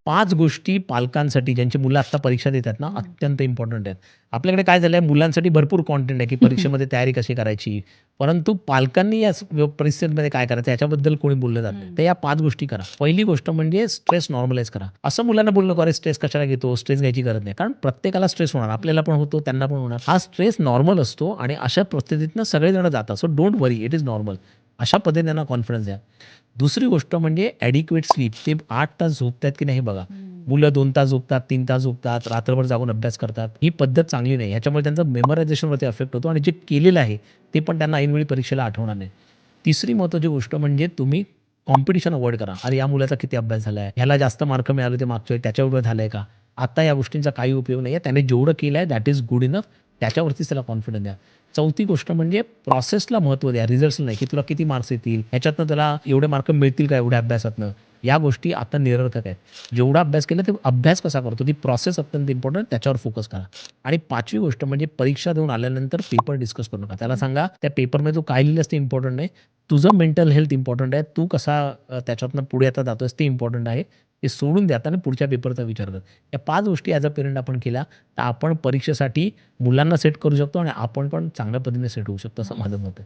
5 गोष्टी पालकांसाठी ज्यांची मुलं आत्ता परीक्षा देतात ना, अत्यंत इम्पॉर्टंट आहेत. आपल्याकडे काय झालंय, मुलांसाठी भरपूर कंटेंट आहे, की परीक्षेमध्ये तयारी कशी करायची. परंतु पालकांनी या परिस्थितीमध्ये काय करायचं याच्याबद्दल कोणी बोललं जात नाही. तर या 5 गोष्टी करा. पहिली गोष्ट म्हणजे स्ट्रेस नॉर्मलाइज करा. असं मुलांना बोलू नको, "अरे स्ट्रेस कशाला घेतो? स्ट्रेस घ्यायची गरज नाही." कारण प्रत्येकाला स्ट्रेस होणार. आपल्याला पण होतो, त्यांना पण होणार. हा स्ट्रेस नॉर्मल असतो आणि अशा परिस्थितीतनं सगळेजण जातात. So don't worry, it is normal. अशा पद्धतीने त्यांना कॉन्फिडन्स द्या. दुसरी गोष्ट म्हणजे ॲडिक्वेट स्लीप. ते 8 तास झोपतायत की नाही बघा. मुलं 2 तास झोपतात, 3 तास झोपतात, रात्रभर जागून अभ्यास करतात. ही पद्धत चांगली नाही. ह्याच्यामुळे त्यांचं मेमोरायझेशनवरती अफेक्ट होतो आणि जे केलेलं आहे ते पण त्यांना ऐनवेळी परीक्षेला आठवणार नाही. तिसरी महत्त्वाची गोष्ट म्हणजे तुम्ही कॉम्पिटिशन अव्हॉइड करा. अरे या मुलाचा किती अभ्यास झालाय, ह्याला जास्त मार्क मिळाले ते मागच्या वेळी, त्याच्याबरोबर झालंय का? आता या गोष्टींचा काही उपयोग नाही आहे. त्याने जेवढं केलं आहे दॅट इज गुड इनफ. त्याच्यावरतीच त्याला कॉन्फिडन्स द्या. चौथी गोष्ट म्हणजे प्रोसेसला महत्त्व द्या, रिझल्ट्सला नाही, की तुला किती मार्क्स येतील, ह्याच्यातनं तुला एवढे मार्क मिळतील का एवढ्या अभ्यासातनं. या गोष्टी आता निरर्थक आहेत. जेवढा अभ्यास केला ते अभ्यास कसा करतो, ती प्रोसेस अत्यंत इम्पॉर्टंट, त्याच्यावर फोकस करा. आणि 5वी गोष्ट म्हणजे परीक्षा देऊन आल्यानंतर पेपर डिस्कस करू नका. त्याला सांगा त्या पेपरमध्ये तू काय लिहिलंस ते इम्पॉर्टंट नाही. तुझं मेंटल हेल्थ इम्पॉर्टंट आहे. तू कसा त्याच्यातनं पुढे आता जातोयस ते इम्पॉर्टंट आहे. ते सोडून द्या आणि पुढच्या पेपरचा विचार कर. या 5 गोष्टी ॲज अ पेरेंट आपण केल्या तर आपण परीक्षेसाठी मुलांना सेट करू शकतो आणि आपण पण चांगल्या पद्धतीने सेट होऊ शकतो असं माझं मत आहे.